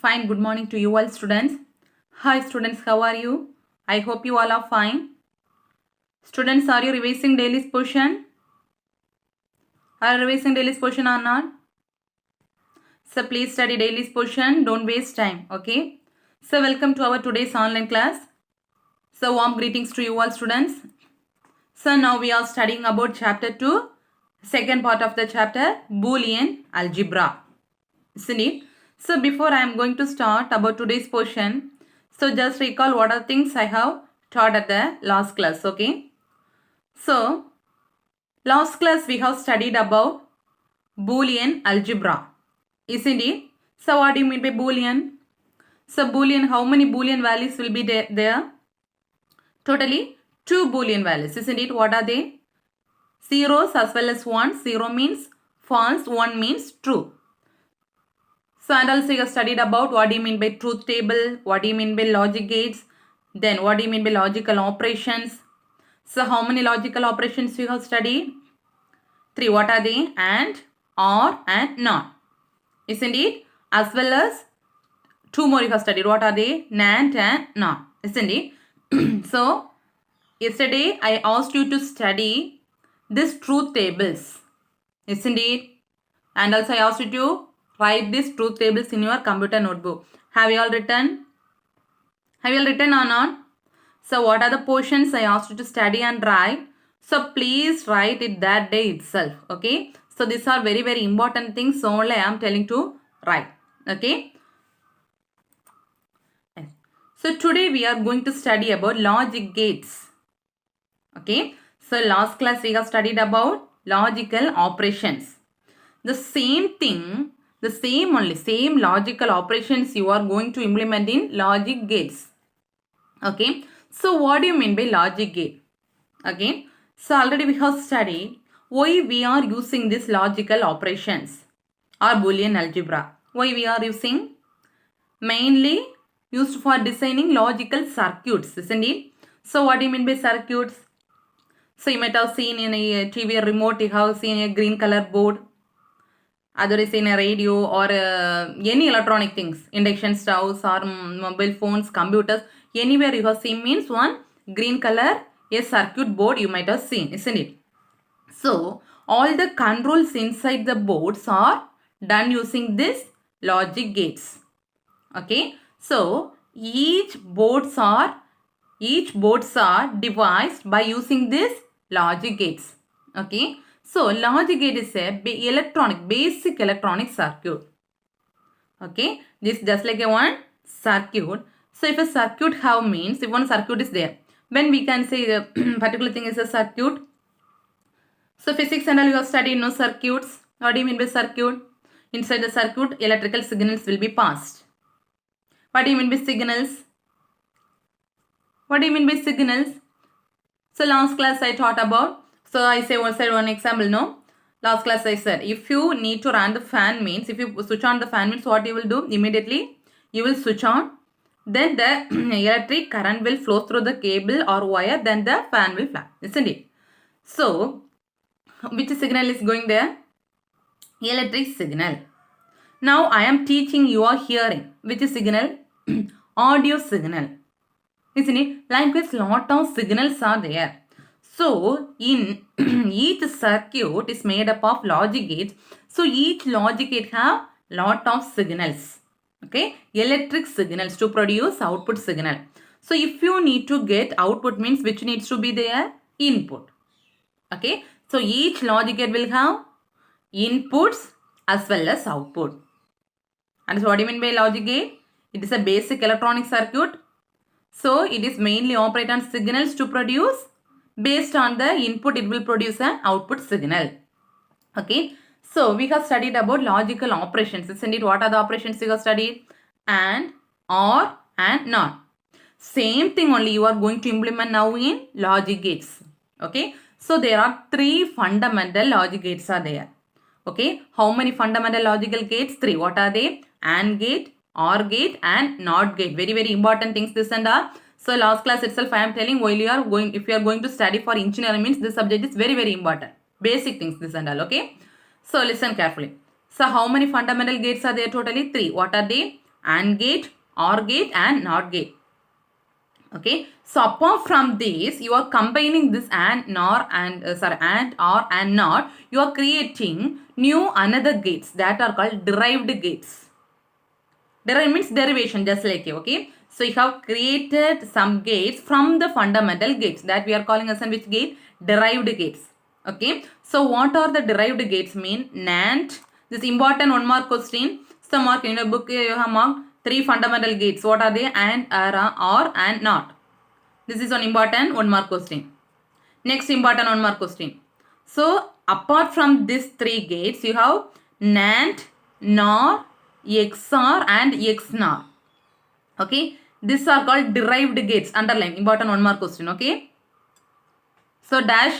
Fine, good morning to you all students. Hi students, how are you? I hope you all are fine. Students, are you revising daily portion? Are you revising daily portion or not? So please study daily portion, don't waste time, okay? So welcome to our today's online class. So warm greetings to you all students. So now we are studying about chapter 2, second part of the chapter, Boolean algebra. Isn't it? So before I am going to start about today's portion, so just recall what are things I have taught at the last class, okay? So last class we have studied about Boolean algebra, isn't it? So what do you mean by Boolean? So Boolean, how many Boolean values will be there? Totally 2 Boolean values, isn't it? What are they? Zeros as well as 1. 0 means false, 1 means true. So and also you have studied about what do you mean by truth table, what do you mean by logic gates, then what do you mean by logical operations. So how many logical operations you have studied? 3. What are they? And, or, and not. Isn't it? As well as 2 more you have studied. What are they? And not. Isn't it? So yesterday I asked you to study these truth tables. Isn't it? And also I asked you to write these truth tables in your computer notebook. Have you all written? Have you all written or not? So what are the portions I asked you to study and write? So please write it that day itself. Okay. So these are very, very important things. So only I am telling to write. Okay. So today we are going to study about logic gates. Okay. So last class we have studied about logical operations. The same thing, the same logical operations you are going to implement in logic gates. Okay. So what do you mean by logic gate? Okay. So already we have studied why we are using these logical operations or Boolean algebra. Why we are using? Mainly used for designing logical circuits, isn't it? So what do you mean by circuits? So you might have seen in a TV remote, you have seen a green color board. Otherwise in a radio or any electronic things, induction stoves or mobile phones, computers, anywhere you have seen means one green color, a circuit board you might have seen, isn't it? So all the controls inside the boards are done using this logic gates. Okay. So each boards are devised by using this logic gates. Okay. So logic gate is a basic electronic circuit. Okay. This is just like a one circuit. So if a circuit have means, if one circuit is there, when we can say the particular thing is a circuit. So physics and all you have studied no circuits. What do you mean by circuit? Inside the circuit, electrical signals will be passed. What do you mean by signals? What do you mean by signals? So last class I taught about. So I said one example, no? Last class I said, if you need to run the fan means, if you switch on the fan means what you will do? Immediately, you will switch on. Then the electric current will flow through the cable or wire. Then the fan will fly. Isn't it? So, which signal is going there? Electric signal. Now I am teaching you are hearing. Which signal? Audio signal. Isn't it? Likewise, lot of signals are there. So, in each circuit is made up of logic gates. So, each logic gate have lot of signals. Okay. Electric signals to produce output signal. So, if you need to get output means which needs to be there? Input. Okay. So, each logic gate will have inputs as well as output. And so, what do you mean by logic gate? It is a basic electronic circuit. So, it is mainly operate on signals to produce. Based on the input, it will produce an output signal. Okay. So, we have studied about logical operations. Isn't it? What are the operations you have studied? And, or, and not. Same thing only you are going to implement now in logic gates. Okay. So, there are 3 fundamental logic gates are there. Okay. How many fundamental logical gates? 3. What are they? AND gate, OR gate and NOT gate. Very, very important things this and that. So last class itself I am telling while you are going, if you are going to study for engineering means this subject is very, very important. Basic things this and all. Okay. So listen carefully. So how many fundamental gates are there? Totally 3. What are they? AND gate, OR gate and NOT gate. Okay, so apart from this, you are combining this AND, NOR and AND, OR and NOT. You are creating new another gates that are called derived gates. Derived means derivation, just like you. Okay, so you have created some gates from the fundamental gates that we are calling as which gate? Derived gates. Okay, so what are the derived gates mean? NAND. This important one mark question. So mark in your book you have marked 3 fundamental gates. What are they? AND, OR and NOT. This is one important one mark question. Next important one mark question. So apart from these 3 gates, you have NAND, NOR, XOR and XNOR. Okay, these are called derived gates. Underline, important one mark question. Okay, so dash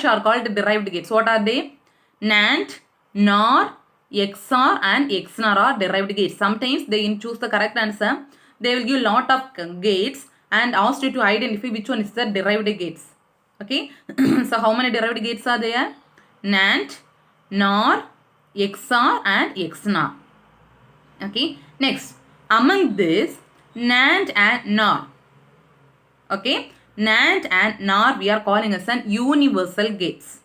are called derived gates. What are they? NAND, NOR, XOR and XNOR are derived gates. Sometimes they choose the correct answer. They will give lot of gates and ask you to identify which one is the derived gates. Okay, so how many derived gates are there? NAND, NOR, XOR and XNOR. Okay, next, among this NAND and NOR. Okay, NAND and NOR we are calling as an universal gates.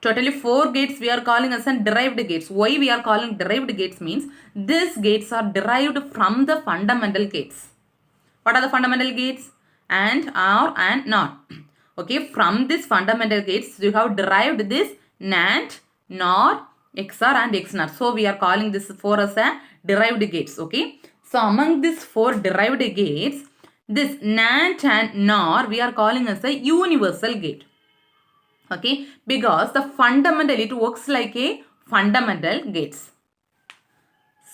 Totally 4 gates we are calling as an derived gates. Why we are calling derived gates means these gates are derived from the fundamental gates. What are the fundamental gates? AND, OR and NOT. Okay, from this fundamental gates you have derived this NAND, NOR, XOR and XNOR. So we are calling this 4 as a derived gates. Okay, so among these 4 derived gates, this NAND and NOR we are calling as a universal gate. Okay, because the fundamental, it works like a fundamental gates.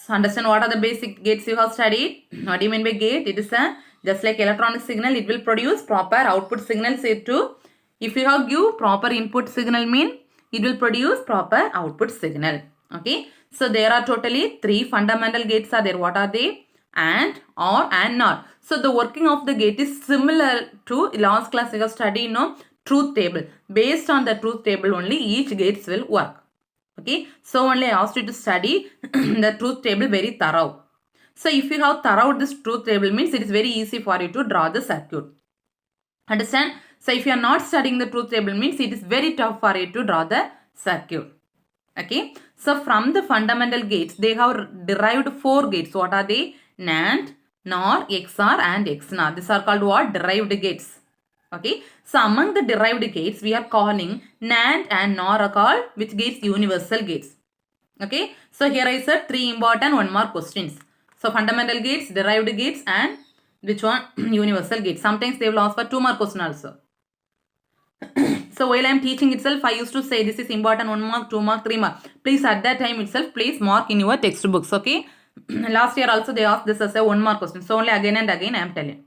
So understand what are the basic gates you have studied. What do you mean by gate? It is a just like electronic signal, it will produce proper output signal. Say to, if you have give proper input signal mean it will produce proper output signal. Okay, so there are totally 3 fundamental gates are there. What are they? AND, OR and NOT. So the working of the gate is similar to last class you have studied, truth table. Based on the truth table only each gates will work. Okay, so only I asked you to study the truth table very thorough. So if you have thorough this truth table means it is very easy for you to draw the circuit. Understand? So if you are not studying the truth table means it is very tough for you to draw the circuit. Okay, so from the fundamental gates they have derived 4 gates. What are they? NAND, NOR, XOR and XNOR. These are called what? Derived gates. Okay, so among the derived gates we are calling NAND and NOR are called which gates? Universal gates. Okay, so here I said 3 important 1 mark questions. So fundamental gates, derived gates and which one? Universal gates. Sometimes they will ask for 2 mark question also. So while I am teaching itself I used to say this is important 1 mark, 2 mark, 3 mark. Please at that time itself please mark in your textbooks. Okay, last year also they asked this as a 1 mark question. So only again and again I am telling.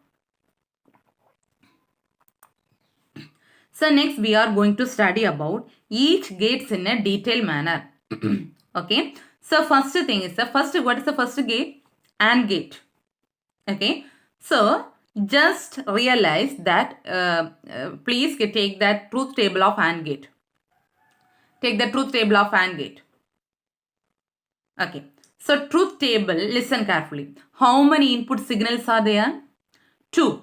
So next we are going to study about each gates in a detailed manner. Okay, so first thing is what is the first gate? AND gate. Okay, so just realize that please take that truth table of AND gate. Take the truth table of AND gate. Okay, so truth table, listen carefully. How many input signals are there? 2.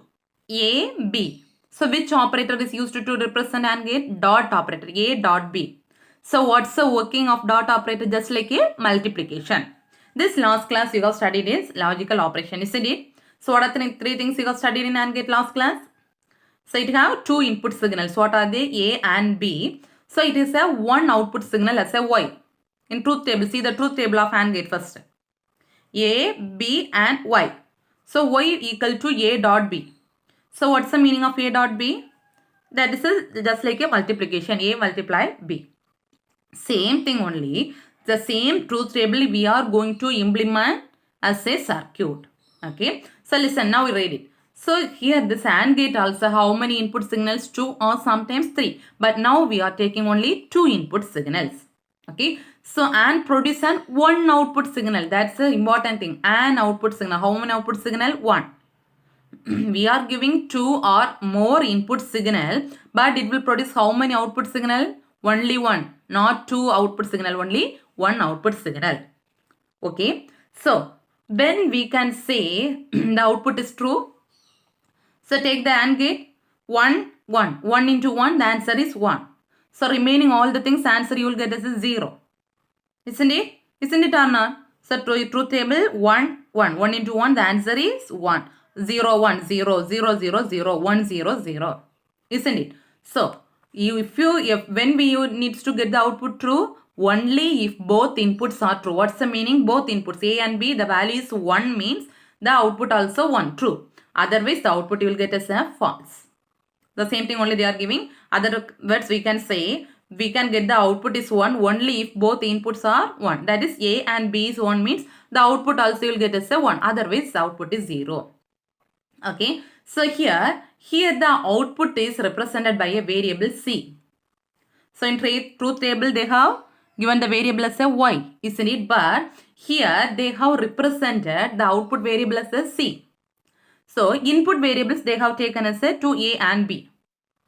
A, B. So which operator is used to represent AND gate? Dot operator. A dot B. So what's the working of dot operator? Just like a multiplication. This last class you have studied is logical operation, isn't it? So what are the 3 things you have studied in AND gate last class? So it have 2 input signals. What are they? A and B. So it is a 1 output signal as a Y. In truth table, see the truth table of AND gate first. A, B and Y. So Y equal to A dot B. So what's the meaning of A dot B? That is just like a multiplication. A multiply B. Same thing only. The same truth table we are going to implement as a circuit. Okay. So listen, now we read it. So here this AND gate also how many input signals? 2 or sometimes 3. But now we are taking only 2 input signals. Okay. So AND produce an 1 output signal. That's the important thing. AND output signal. How many output signal? 1. We are giving 2 or more input signal. But it will produce how many output signal? Only 1. Not 2 output signal. Only 1 output signal. Okay. So when we can say the output is true? So take the AND gate, 1, 1. 1 into 1, the answer is 1. So remaining all the things, answer you will get as a 0. Isn't it? Isn't it or not? So truth table, 1, 1. 1 into 1, the answer is 1. 0, 1, 0, 0, 0, 0, 1, 0, 0. Isn't it? So when we needs to get the output true, only if both inputs are true. What's the meaning? Both inputs A and B, the value is 1 means the output also 1, true. Otherwise, the output you will get as a false. The same thing only they are giving. Other words we can say, we can get the output is 1 only if both inputs are 1. That is A and B is 1 means the output also you will get as a 1. Otherwise, the output is 0. Okay. So here the output is represented by a variable C. So in truth table they have given the variable as a Y, isn't it? But here they have represented the output variable as a C. So input variables they have taken as a 2A and B.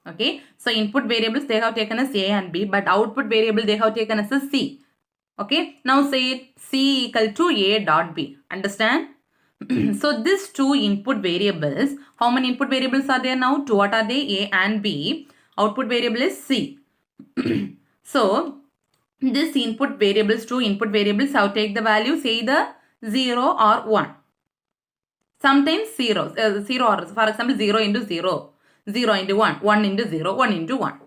Okay. So input variables they have taken as A and B, but output variable they have taken as a C. Okay. Now say it C equal to A dot B. Understand? So these two input variables, how many input variables are there now? Two. What are they? A and B. Output variable is C. So this input variables, two input variables, have take the values either 0 or 1. Sometimes 0 or for example 0 into 0, 0 into 1, 1 into 0, 1 into 1.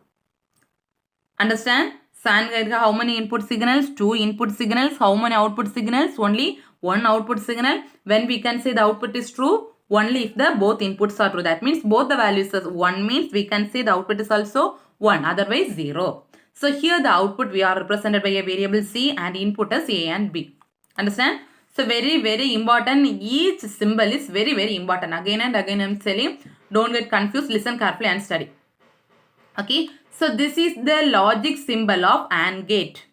Understand? SAN how many input signals? 2 input signals. How many output signals? Only 1 output signal. When we can say the output is true? Only if the both inputs are true. That means both the values are 1 means we can say the output is also 1. Otherwise 0. So here the output we are represented by a variable C and input as A and B. Understand? So very, very important. Each symbol is very, very important. Again and again I am telling. Don't get confused. Listen carefully and study. Okay. So this is the logic symbol of AND gate.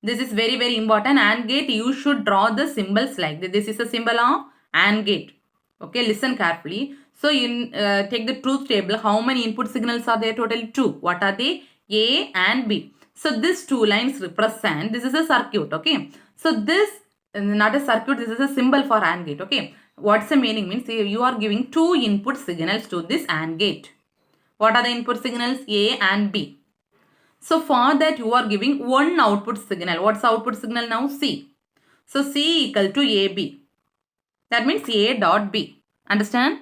This is very, very important. AND gate, you should draw the symbols like this. This is a symbol of AND gate. Okay. Listen carefully. So take the truth table. How many input signals are there? Totally 2. What are they? A and B. So these two lines represent, this is a circuit. Okay. So this not a circuit, this is a symbol for AND gate. Okay. What's the meaning? Means you are giving 2 input signals to this AND gate. What are the input signals? A and B. So for that you are giving 1 output signal. What's the output signal now? C. So C equal to AB. That means A dot B. Understand?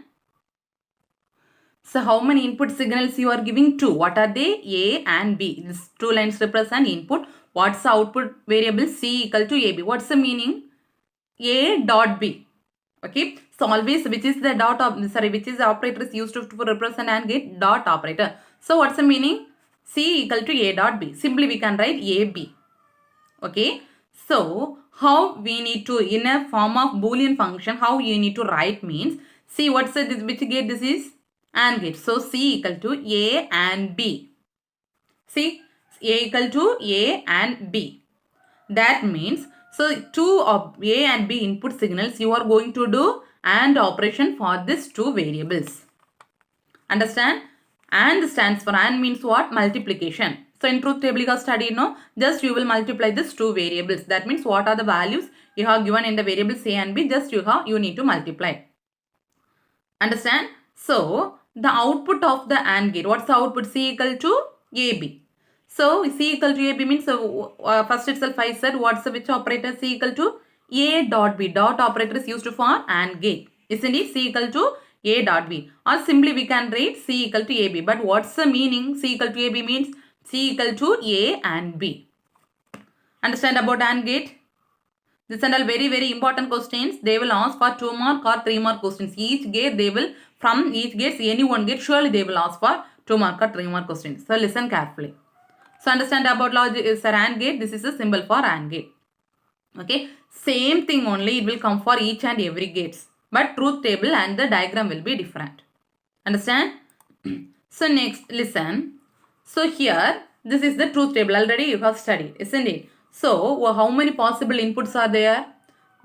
So how many input signals you are giving? 2. What are they? A and B. These 2 lines represent input. What's the output variable? C equal to AB. What's the meaning? A dot B. Okay. So always which is the which is the operator is used to represent AND gate? Dot operator. So what's the meaning? C equal to A dot B. Simply we can write AB. Okay. So how we need to, in a form of Boolean function, how you need to write means, see what's the, which gate this is? AND gate. So C equal to A and B. See, A equal to A and B. That means, so 2 of A and B input signals, you are going to do AND operation for these 2 variables. Understand? AND stands for, AND means what? Multiplication. So in truth table you have studied, no? Just you will multiply these 2 variables. That means what are the values you have given in the variables A and B, just you need to multiply. Understand? So the output of the AND gate, what's the output? C equal to AB. So C equal to AB means, first itself I said what's the which operator? C equal to A dot B. Dot operator is used for AND gate. Isn't it? C equal to A dot B. Or simply we can write C equal to AB. But what's the meaning? C equal to AB means C equal to A and B. Understand about AND gate? This and all very, very important questions. They will ask for 2 mark or 3 mark questions. Each gate they will, from each gate, any one gate, surely they will ask for 2 mark or 3 mark questions. So listen carefully. So understand about logic is AND gate. This is a symbol for AND gate. Okay. Same thing only it will come for each and every gates. But truth table and the diagram will be different. Understand? So next listen. So here this is the truth table. Already you have studied, isn't it? So how many possible inputs are there?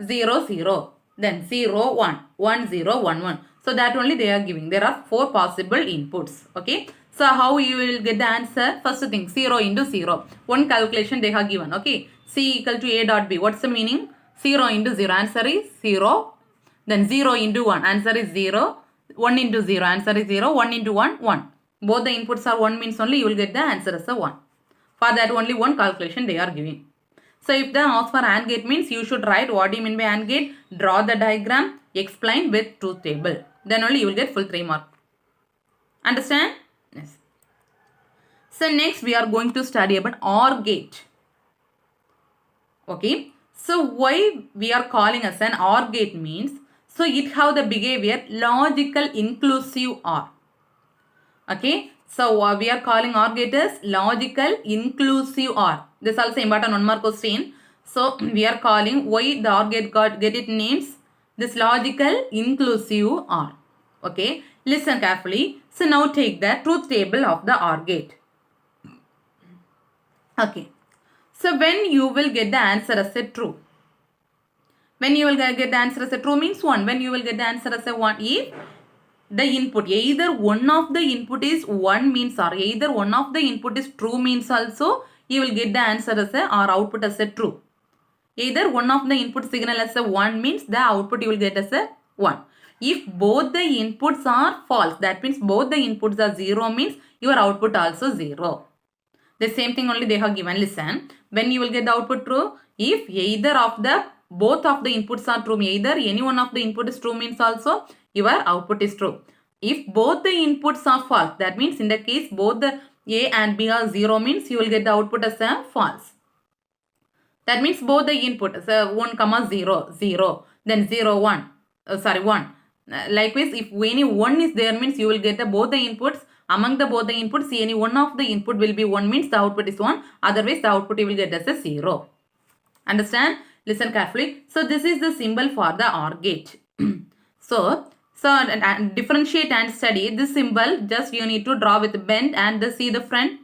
0, 0. Then 0, 1. 1, 0, 1, 1. So that only they are giving. There are 4 possible inputs. Okay. So how you will get the answer? First thing 0 into 0. One calculation they have given. Okay. C equal to A dot B. What's the meaning? 0 into 0, answer is 0. Then 0 into 1, answer is 0. 1 into 0, answer is 0. 1 into 1, 1. Both the inputs are 1 means only you will get the answer as a 1. For that only one calculation they are giving. So if the ask for AND gate means you should write what do you mean by AND gate, draw the diagram, explain with truth table. Then only you will get full 3 mark. Understand? Yes. So next we are going to study about OR gate. Okay. So why we are calling as an OR gate means, so it have the behavior logical inclusive OR. Okay. So we are calling OR gate as logical inclusive OR. This also important one more question. So we are calling why the OR gate get it names this logical inclusive OR. Okay. Listen carefully. So now take the truth table of the OR gate. Okay. So when you will get the answer as a true. When you will get the answer as a true means 1. When you will get the answer as a 1, if the input, either one of the input is 1 means, or either one of the input is true means also, you will get the answer as a or output as a true. Either one of the input signal as a 1 means the output you will get as a 1. If both the inputs are false, that means both the inputs are 0 means your output also 0. The same thing only they have given. Listen, when you will get the output true, if either of the both of the inputs are true, either any one of the input is true means also your output is true. If both the inputs are false, that means in the case both the A and B are 0 means you will get the output as a false. That means both the input, so 1, 0, 0, then 0, 1, 1. Likewise, if any 1 is there means you will get the both the inputs. Among the both the inputs, any one of the input will be 1 means the output is 1. Otherwise, the output you will get as a 0. Understand? Listen carefully. So, this is the symbol for the OR gate. So differentiate and study this symbol. Just you need to draw with bend and see the front.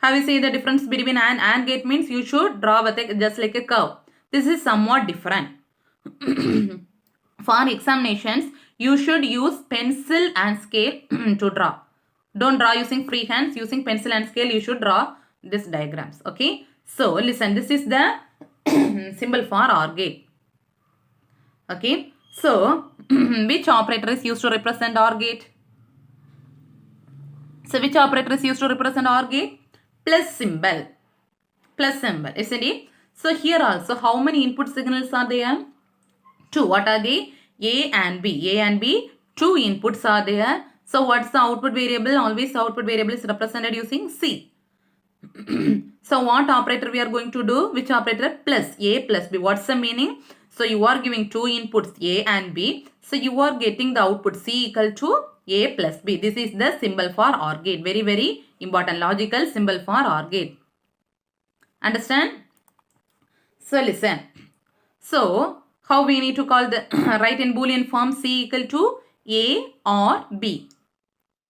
Have you seen the difference between an AND gate means you should draw with just like a curve. This is somewhat different. For examinations, you should use pencil and scale to draw. Don't draw using free hands. Using pencil and scale, you should draw these diagrams. Okay. So, listen. This is the symbol for OR gate. Okay. So, which operator is used to represent OR gate? So, which operator is used to represent OR gate? Plus symbol. Plus symbol. Isn't it? So, here also, how many input signals are there? 2. What are they? A and B. A and B, 2 inputs are there. So, what's the output variable? Always the output variable is represented using C. So, what operator we are going to do? Which operator? Plus A plus B. What's the meaning? So, you are giving 2 inputs A and B. So, you are getting the output C equal to A plus B. This is the symbol for OR gate. Very, very important logical symbol for OR gate. Understand? So, listen. So, how we need to call the write in Boolean form C equal to A or B.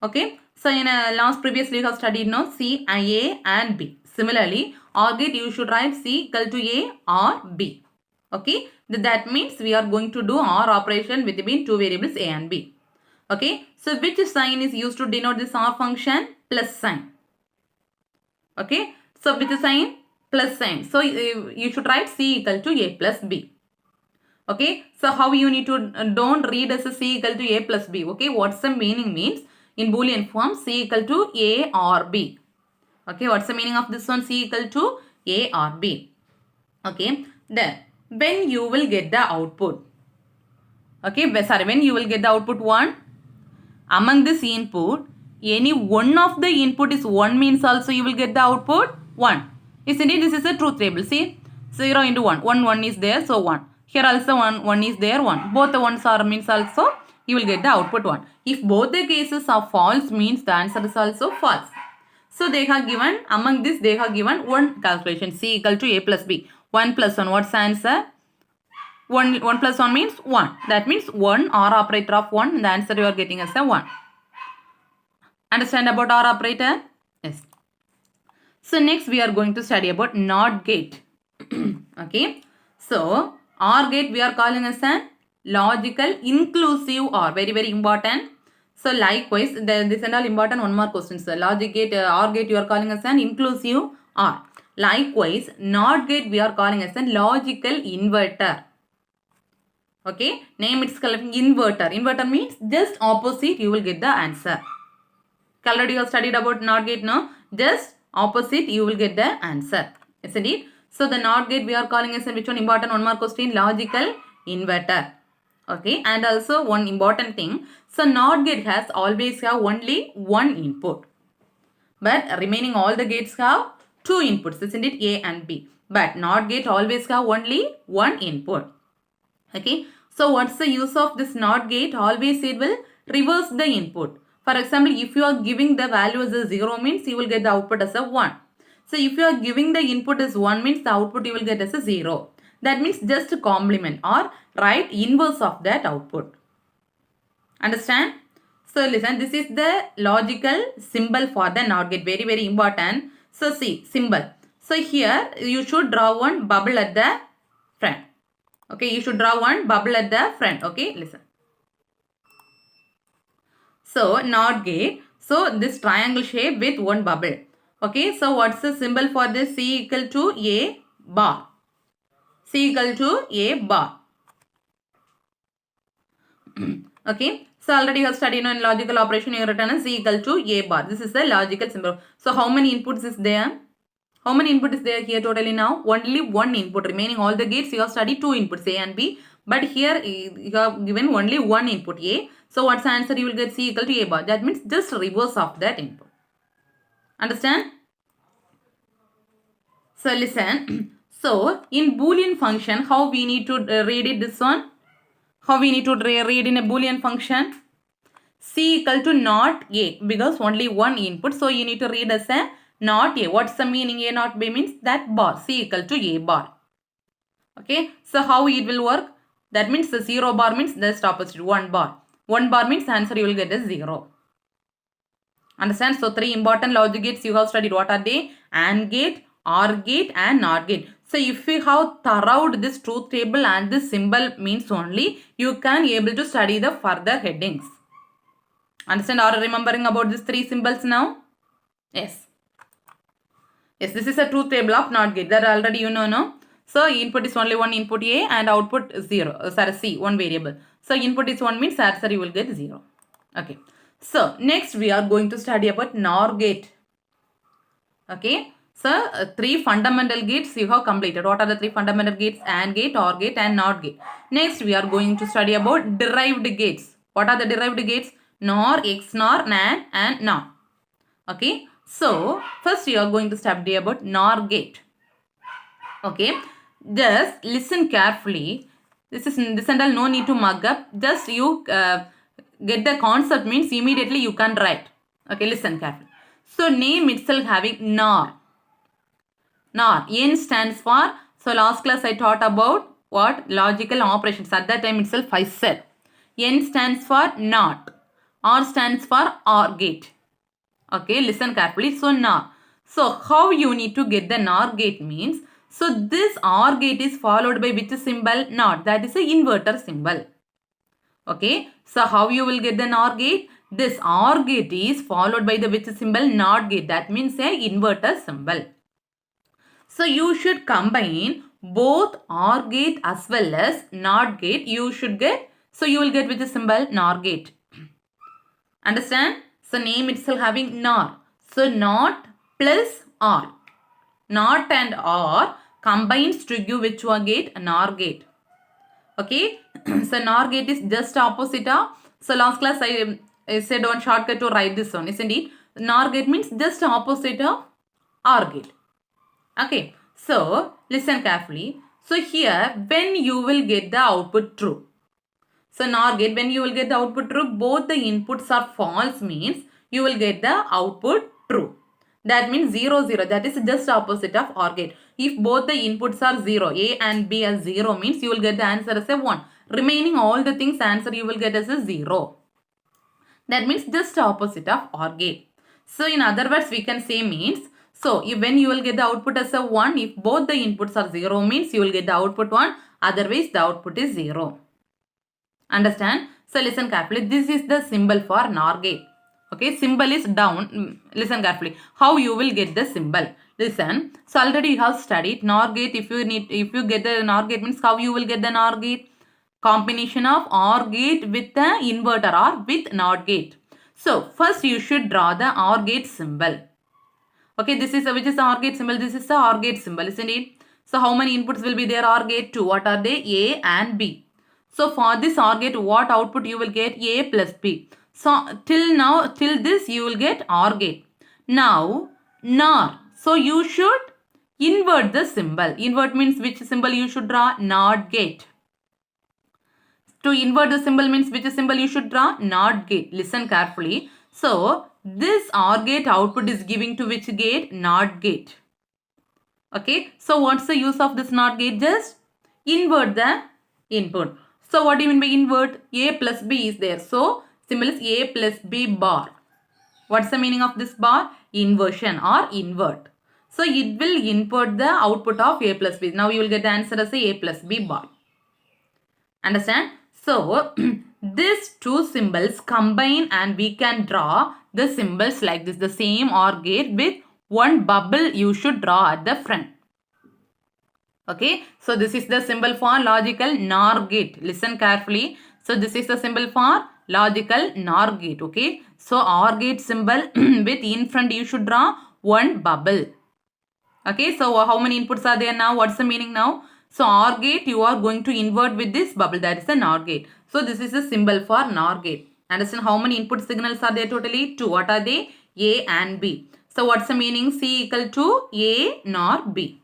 Okay. So, in last previously we have studied no C, A and B. Similarly, OR gate you should write C equal to A or B. Okay. That means we are going to do OR operation between 2 variables A and B. Okay. So, which sign is used to denote this OR function? Plus sign. Okay. So, which sign? Plus sign. So, you should write C equal to A plus B. Okay. So, how you need to, don't read as a C equal to A plus B. Okay. What's the meaning means? In Boolean form, C equal to A or B. Okay. What's the meaning of this one? C equal to A or B. Okay. Then, when you will get the output. Okay. Sorry. When you will get the output 1. Among this input, any one of the input is 1 means also you will get the output 1. Isn't it? This is a truth table. See? 0 into 1. 1 is there. So, 1. Here also 1 is there. 1. Both the ones are means also you will get the output 1. If both the cases are false means the answer is also false. So, they have given, among this they have given one calculation. C equal to A plus B. 1 plus 1. What's the answer? 1 plus 1 means 1. That means 1 OR operator of 1. The answer you are getting as a 1. Understand about OR operator? Yes. So, next we are going to study about NOT gate. Okay. So, OR gate we are calling as a logical inclusive OR. Very, very important. So, likewise, this and all important one more question. So, logic gate, OR gate you are calling as an inclusive OR. Likewise, NOT gate we are calling as a logical inverter. Okay, name itself inverter. Inverter means just opposite you will get the answer. Already you have studied about NOT gate, no? Just opposite you will get the answer. Isn't it? So the NOT gate we are calling as which one important? One more question. Logical inverter. Okay, and also one important thing. So NOT gate has always have only one input. But remaining all the gates have two inputs. Isn't it? A and B. But NOT gate always have only one input. Okay. So what's the use of this NOT gate? Always it will reverse the input. For example, if you are giving the value as a 0 means you will get the output as a 1. So if you are giving the input as 1 means the output you will get as a 0. That means just complement or write inverse of that output. Understand? So listen, this is the logical symbol for the NOT gate. Very, very important. So see, symbol. So here you should draw one bubble at the front. Okay, you should draw one bubble at the front. Okay, listen. So NOT gate. So this triangle shape with one bubble. Okay, so what's the symbol for this? C equal to A bar. C equal to A bar. Okay, so already you have studied in logical operation, you have written as C equal to A bar. This is the logical symbol. So how many inputs is there? How many input is there here totally now? Only one input. Remaining all the gates you have studied two inputs A and B. But here you have given only one input A. So what's the answer? You will get C equal to A bar. That means just reverse of that input. Understand? So listen. So in Boolean function, how we need to read it this one? How we need to read in a Boolean function? C equal to not A because only one input. So you need to read as a not A. What's the meaning? A not B means that bar. C equal to A bar. Okay. So how it will work? That means the 0 bar means just opposite 1 bar. 1 bar means answer you will get as 0. Understand? So 3 important logic gates you have studied. What are they? AND gate, OR gate and NOT gate. So if you have thoroughly this truth table and this symbol means only you can able to study the further headings. Understand or remembering about these 3 symbols now? Yes. Yes, this is a truth table of NOT gate. That already you know, no? So input is only one input A and output 0. Sorry, C, one variable. So input is 1 means answer you will get 0. Okay. So next we are going to study about NOR gate. Okay. So 3 fundamental gates you have completed. What are the 3 fundamental gates? AND gate, OR gate and NOT gate. Next we are going to study about derived gates. What are the derived gates? NOR, XNOR, NAND and NOR. Okay. So first you are going to study about NOR gate. Okay. Just listen carefully. This and all no need to mug up. Just you get the concept means immediately you can write. Okay. Listen carefully. So name itself having NOR. NOR. N stands for, so last class I taught about what? Logical operations. At that time itself I said. N stands for NOT. R stands for OR gate. Okay, listen carefully. So NOR. So how you need to get the NOR gate means, so this OR gate is followed by which symbol? NOT. That is a inverter symbol. Okay, so how you will get the NOR gate? This OR gate is followed by the which symbol? NOT gate. That means a inverter symbol. So you should combine both OR gate as well as NOT gate. You should get, so you will get which symbol? NOR gate. Understand? So name itself having NOR. So NOT plus OR. NOT and OR combines to give which one gate? NOR gate. Okay. So NOR gate is just opposite of, so last class I said one shortcut to write this one, isn't it? NOR gate means just opposite of OR gate. Okay. So listen carefully. So here when you will get the output true. So NOR gate, when you will get the output true, both the inputs are false means you will get the output true. That means 0, 0. That is just opposite of OR gate. If both the inputs are 0, A and B as 0 means you will get the answer as a 1. Remaining all the things answer you will get as a 0. That means just opposite of OR gate. So in other words we can say means, so if when you will get the output as a 1, if both the inputs are 0 means you will get the output 1. Otherwise the output is 0. Understand? So listen carefully. This is the symbol for NOR gate. Okay, symbol is down. Listen carefully. How you will get the symbol? Listen. So already you have studied NOR gate. If you get the NOR gate means how you will get the NOR gate? Combination of OR gate with the inverter or with NOT gate. So first you should draw the OR gate symbol. Okay, this is which is the OR gate symbol. This is the OR gate symbol, isn't it? So how many inputs will be there? OR gate 2. What are they? A and B. So for this OR gate, what output you will get? A plus B. So till this you will get OR gate. Now NOR. So you should invert the symbol. Invert means which symbol you should draw? NOT gate. To invert the symbol means which symbol you should draw? NOT gate. Listen carefully. So this OR gate output is giving to which gate? NOT gate. Okay. So what's the use of this NOT gate? Just invert the input. So what do you mean by invert? A plus B is there. So symbol is A plus B bar. What's the meaning of this bar? Inversion or invert. So it will invert the output of A plus B. Now you will get the answer as A plus B bar. Understand? So these two symbols combine and we can draw the symbols like this. The same OR gate with one bubble you should draw at the front. Okay. So this is the symbol for logical NOR gate. Listen carefully. So this is the symbol for logical NOR gate. Okay. So OR gate symbol with in front you should draw one bubble. Okay. So how many inputs are there now? What's the meaning now? So OR gate you are going to invert with this bubble, that is the NOR gate. So this is the symbol for NOR gate. Understand how many input signals are there totally? 2. What are they? A and B. So what's the meaning? C equal to A NOR B.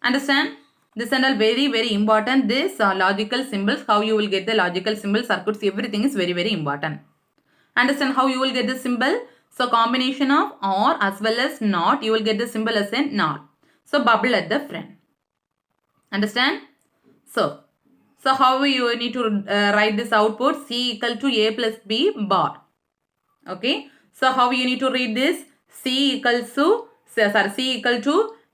Understand? This and all very important. This logical symbols, how you will get the logical symbol circuits, everything is very important. Understand how you will get the symbol? So combination of OR as well as NOT, you will get the symbol as a NOT. So bubble at the front. Understand? So how you need to write this output? C equal to A plus B bar. Okay. So how you need to read this? C equal to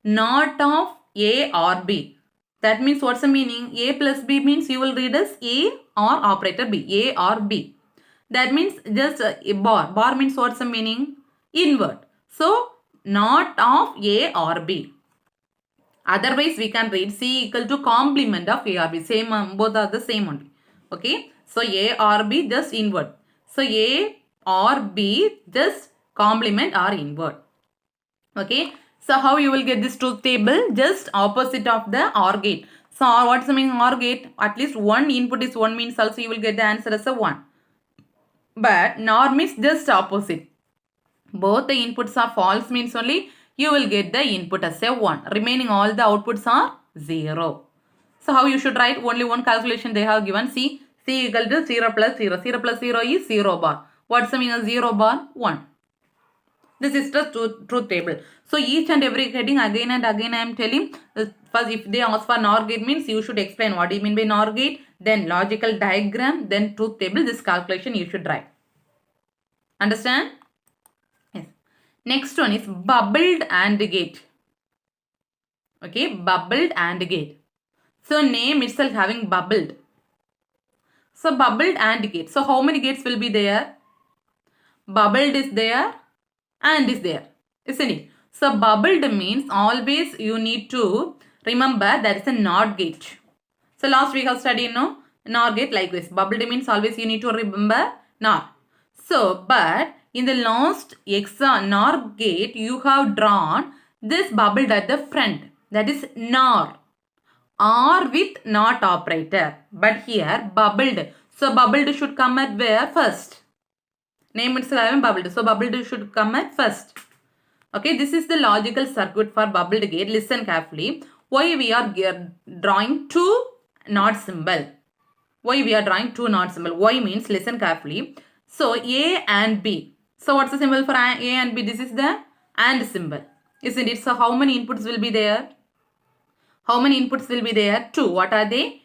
NOT of A or B. That means what's the meaning? A plus B means you will read as A or operator B. A or B. That means just a bar. Bar means what's the meaning? Invert. So NOT of A or B. Otherwise, we can read C equal to complement of A or B. Same, both are the same only. Okay. So A or B just invert. So A or B just complement or invert. Okay. So how you will get this truth table? Just opposite of the OR gate. So what's the meaning OR gate? At least one input is 1 means also you will get the answer as a 1. But NOR means just opposite. Both the inputs are false means only you will get the input as a 1. Remaining all the outputs are 0. So how you should write? Only one calculation they have given. C equal to 0 plus 0. 0 plus 0 is 0 bar. What's the meaning of 0 bar? 1. This is the truth table. So each and every heading again and again I am telling. First if they ask for NOR gate means you should explain what do you mean by NOR gate. Then logical diagram. Then truth table. This calculation you should write. Understand? Yes. Next one is bubbled AND gate. Okay. Bubbled AND gate. So name itself having bubbled. So bubbled AND gate. So how many gates will be there? Bubbled is there. And is there, isn't it? So bubbled means always you need to remember that is a NOT gate. So last week I studied NOR gate like this. Bubbled means always you need to remember NOR. So but in the last NOR gate you have drawn this bubbled at the front, that is NOR. OR with NOT operator. But here bubbled. So bubbled should come at where? First. Name itself having bubbled. So bubbled should come at first. Okay, this is the logical circuit for bubbled gate. Listen carefully. Why we are drawing two NOT symbol? Why we are drawing two NOT symbol? Why means listen carefully. So A and B. So what's the symbol for A and B? This is the AND symbol. Isn't it? So how many inputs will be there? How many inputs will be there? 2. What are they?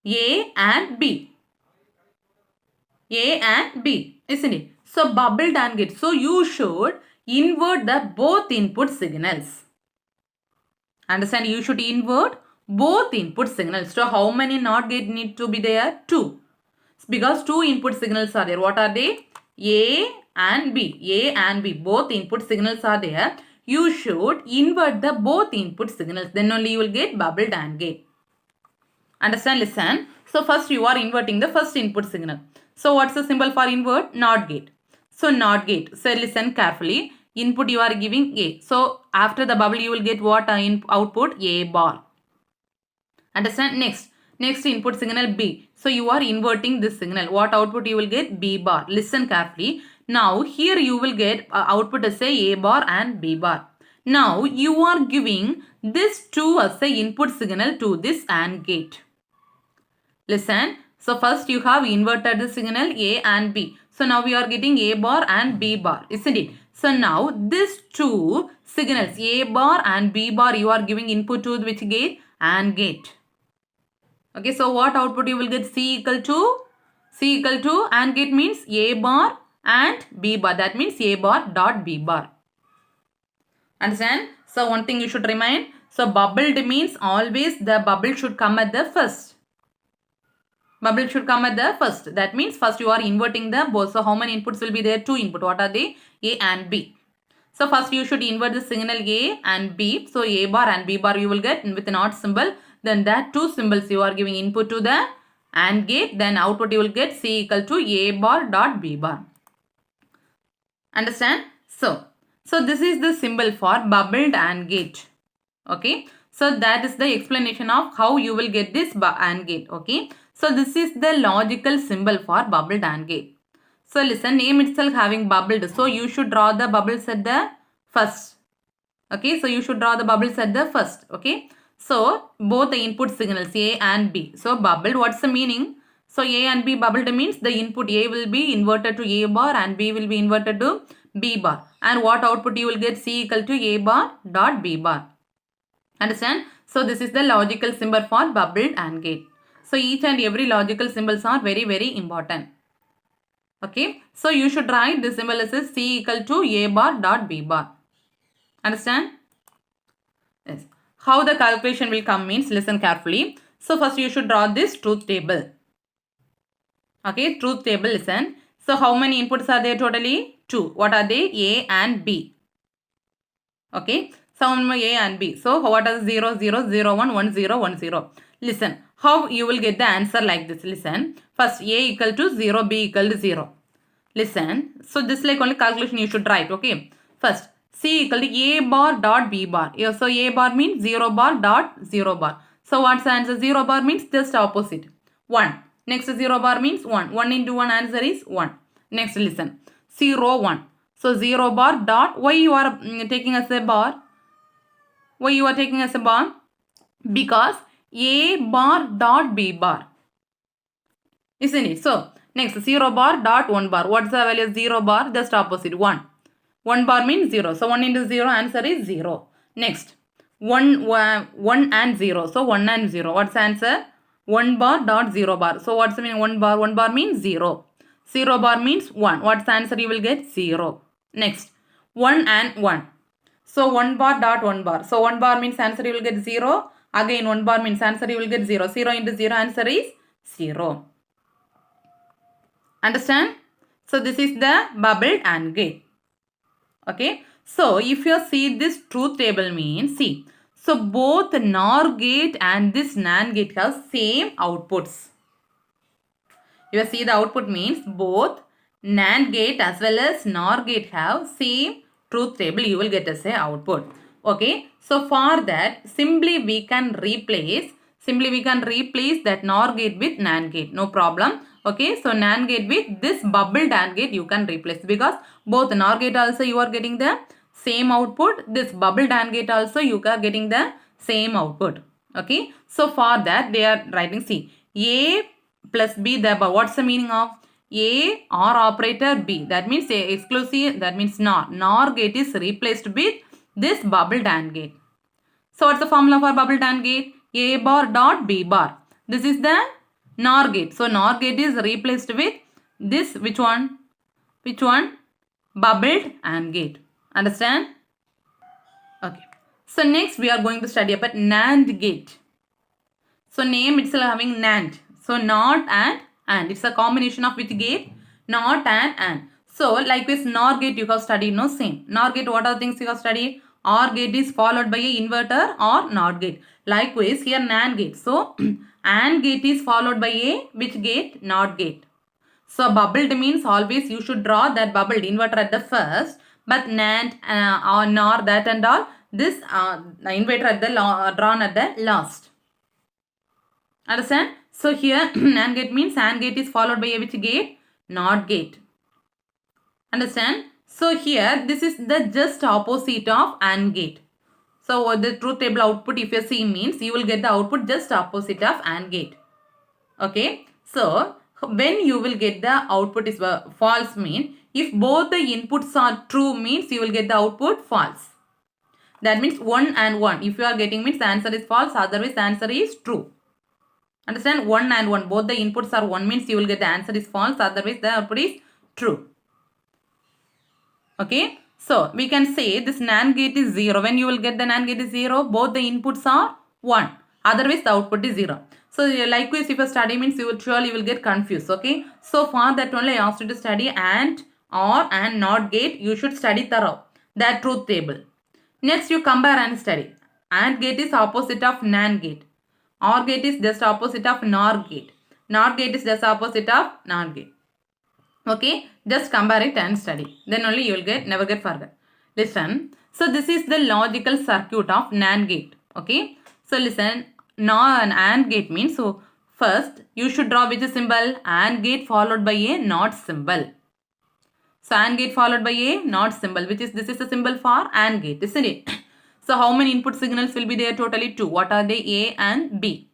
A and B. A and B. Isn't it? So bubbled AND gate. So you should invert the both input signals. Understand? You should invert both input signals. So how many NOT gate need to be there? 2. Because 2 input signals are there. What are they? A and B. A and B. Both input signals are there. you should invert the both input signals. Then only you will get bubbled AND gate. Understand? Listen. So first you are inverting the first input signal. So what's the symbol for invert? NOT gate. So NOT gate. So listen carefully. Input you are giving A. So after the bubble you will get what output? A bar. Understand? Next input signal B. So you are inverting this signal. What output you will get? B bar. Listen carefully. Now here you will get output as a bar and B bar. Now you are giving this 2 as a input signal to this AND gate. Listen. So first you have inverted the signal A and B. So now we are getting A bar and B bar, isn't it? So now these 2 signals A bar and B bar you are giving input to which gate? AND gate. Okay, so what output you will get? C equal to AND gate means A bar and B bar. That means A bar dot B bar. Understand? So one thing you should remind. So bubbled means always the bubble should come at the first. Bubble should come at the first. That means first you are inverting the both. So how many inputs will be there? 2 input. What are they? A and B. So first you should invert the signal A and B. So A bar and B bar you will get with an odd symbol. Then that 2 symbols you are giving input to the AND gate. Then output you will get C equal to A bar dot B bar. Understand? So this is the symbol for bubbled AND gate. Okay. So that is the explanation of how you will get this AND gate. Okay. So this is the logical symbol for bubbled AND gate. So listen, name itself having bubbled. So you should draw the bubbles at the first. Okay. So you should draw the bubbles at the first. Okay. So both the input signals A and B. So bubbled, what's the meaning? So A and B bubbled means the input A will be inverted to A bar and B will be inverted to B bar. And what output you will get? C equal to A bar dot B bar. Understand? So this is the logical symbol for bubbled AND gate. So each and every logical symbols are very, very important. Okay. So you should write the symbol as C equal to A bar dot B bar. Understand? Yes. How the calculation will come means, listen carefully. So first you should draw this truth table. Okay. Truth table, listen. So how many inputs are there totally? 2. What are they? A and B. Okay. So A and B. So what are 0, 0, 0, 1, 1, 0, 1, 0. Listen. How you will get the answer like this. Listen. First A equal to 0, B equal to 0. Listen. So this like only calculation you should write. Okay. First C equal to A bar dot B bar. So A bar means 0 bar dot 0 bar. So what's the answer? 0 bar means just opposite. 1. Next 0 bar means 1. 1 into 1 answer is 1. Next listen. 0, 1. So 0 bar dot. Why you are taking as a bar? Why you are taking as a bar? Because A bar dot B bar. Isn't it? So next 0 bar dot 1 bar. What's the value of 0 bar? Just opposite. 1. 1 bar means 0. So 1 into 0 answer is 0. Next 1 and 0. So 1 and 0. What's the answer? 1 bar dot 0 bar. So what's the meaning? 1 bar? 1 bar means 0. 0 bar means 1. What's the answer? You will get 0. Next 1 and 1. So 1 bar dot 1 bar. So 1 bar means answer you will get 0. Again 1 bar means answer you will get 0. 0 into 0 answer is 0. Understand? So this is the bubbled AND gate. Okay. So if you see this truth table means, see. So both NOR gate and this NAND gate have same outputs. You see the output means both NAND gate as well as NOR gate have same truth table. You will get as a output. Okay. So for that simply we can replace that NOR gate with NAND gate. No problem. Okay. So NAND gate with this bubbled AND gate you can replace because both NOR gate also you are getting the same output. This bubbled AND gate also you are getting the same output. Okay. So for that they are writing C. A plus B, what's the meaning of A or operator B? That means A exclusive, that means NOR. NOR gate is replaced with this bubbled AND gate. So what's the formula for bubbled AND gate? A bar dot B bar. This is the NOR gate. So NOR gate is replaced with this, which one? Bubbled AND gate. Understand? Okay. So next we are going to study about NAND gate. So name itself having NAND. So not and. It's a combination of which gate? Not and. So likewise NOR gate you have studied, no same. NOR gate, what are the things you have studied? OR gate is followed by a inverter or NOT gate. Likewise, here NAND gate. So, AND gate is followed by a which gate? NOT gate. So, bubbled means always you should draw that bubbled inverter at the first, but NAND or NOR that and all, this inverter at the drawn at the last. Understand? So, here NAND gate means AND gate is followed by a which gate? NOT gate. Understand? So, here this is the just opposite of AND gate. So, the truth table output if you see means you will get the output just opposite of AND gate. Okay. So, when you will get the output is false mean if both the inputs are true means you will get the output false. That means 1 and 1. If you are getting means the answer is false, otherwise the answer is true. Understand? 1 and 1. Both the inputs are 1 means you will get the answer is false, otherwise the output is true. Okay. So, we can say this NAND gate is 0. When you will get the NAND gate is 0, both the inputs are 1. Otherwise, the output is 0. So, likewise, if you study means you will surely will get confused. Okay. So, for that only I asked you to study AND, OR and NOT gate. You should study thorough. That truth table. Next, you compare and study. AND gate is opposite of NAND gate. OR gate is just opposite of NOR gate. NOT gate is just opposite of NOT gate. Okay, just compare it and study. Then only you will never get further. Listen. So this is the logical circuit of NAND gate. Okay. So listen. AND gate means so first you should draw which symbol? AND gate followed by a NOT symbol. So AND gate followed by a NOT symbol, which is this is a symbol for AND gate, isn't it? So how many input signals will be there? Totally 2. What are they? A and B.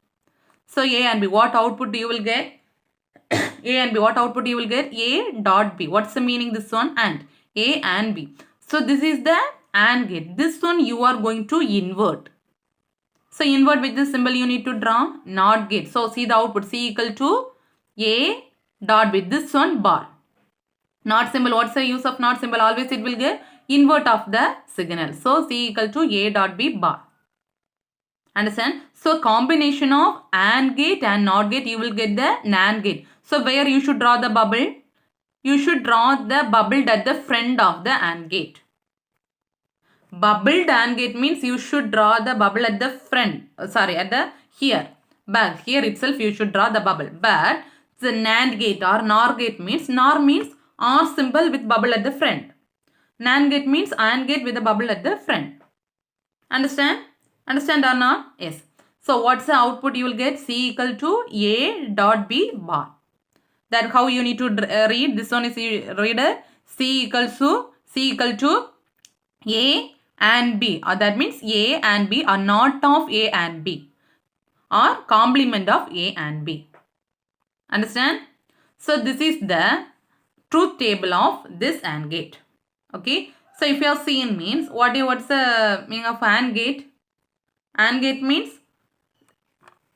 So A and B. What output you will get? A and B. What output you will get? A dot B. What's the meaning this one? And A and B. So this is the AND gate. This one you are going to invert. So invert with this symbol you need to draw NOT gate. So see the output C equal to A dot B. This one bar. NOT symbol. What's the use of NOT symbol? Always it will get invert of the signal. So C equal to A dot B bar. Understand? So combination of AND gate and NOT gate you will get the NAND gate. So where you should draw the bubble? You should draw the bubble at the front of the AND gate. Bubbled AND gate means you should draw the bubble at the front. At the here. Back here itself you should draw the bubble. But the NAND gate or NOR gate means OR symbol with bubble at the front. NAND gate means AND gate with a bubble at the front. Understand? Understand or not? Yes. So what's the output you will get? C equal to A dot B bar. That how you need to read. This one is reader. C equal to A and B. Or that means A and B are not of A and B. Or complement of A and B. Understand? So this is the truth table of this AND gate. Okay. So if you have seen means what's the meaning of AND gate? AND gate means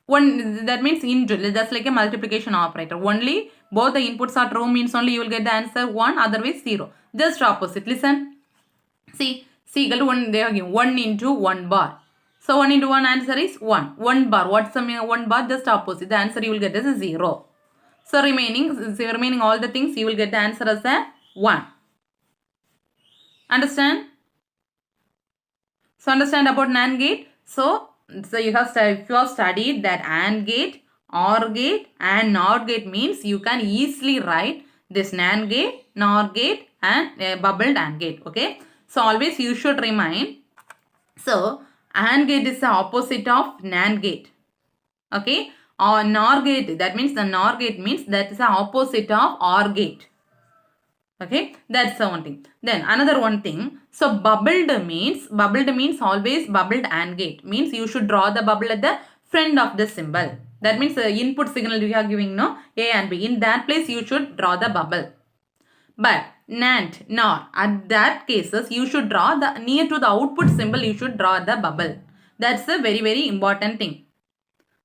one, that means into, just like a multiplication operator. Only both the inputs are true means only you will get the answer 1, otherwise 0. Just opposite. Listen. See, C equal to 1, they are given 1 into 1 bar. So 1 into 1 answer is 1. 1 bar. What's the meaning of 1 bar? Just opposite. The answer you will get is 0. So remaining all the things you will get the answer as a 1. Understand? So understand about NAND gate. So you have if you have studied that AND gate, OR gate and NOT gate means you can easily write this NAND gate, NOR gate and bubbled AND gate. Okay. So always you should remind. So AND gate is the opposite of NAND gate. Okay. Or NOR gate, that means the NOR gate means that is the opposite of OR gate. Okay, that's the one thing. Then another one thing. So bubbled means always bubbled AND gate. Means you should draw the bubble at the front of the symbol. That means the input signal we are giving no A and B. In that place you should draw the bubble. But NAND, NOR, at that cases you should draw the near to the output symbol you should draw the bubble. That's a very, very important thing.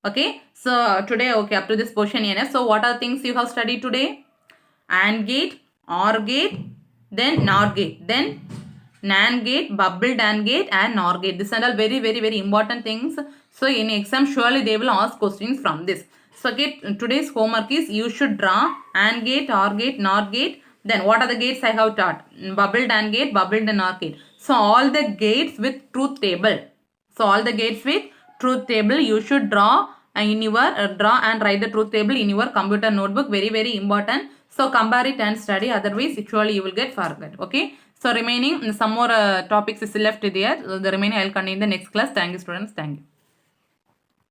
Okay, so today, okay, up to this portion. So what are things you have studied today? AND gate, OR gate, then NOR gate, then NAND gate, bubbled AND gate and NOR gate. These are all very, very, very important things. So in exam surely they will ask questions from this. So okay, today's homework is you should draw AND gate, OR gate, NOR gate. Then what are the gates I have taught? Bubbled AND gate, bubbled and NOR gate. So all the gates with truth table. So all the gates with truth table you should draw in your draw and write the truth table in your computer notebook. Very important. So compare it and study. Otherwise actually you will get forget. Okay. So remaining some more topics is left there. The remaining I will continue in the next class. Thank you students. Thank you.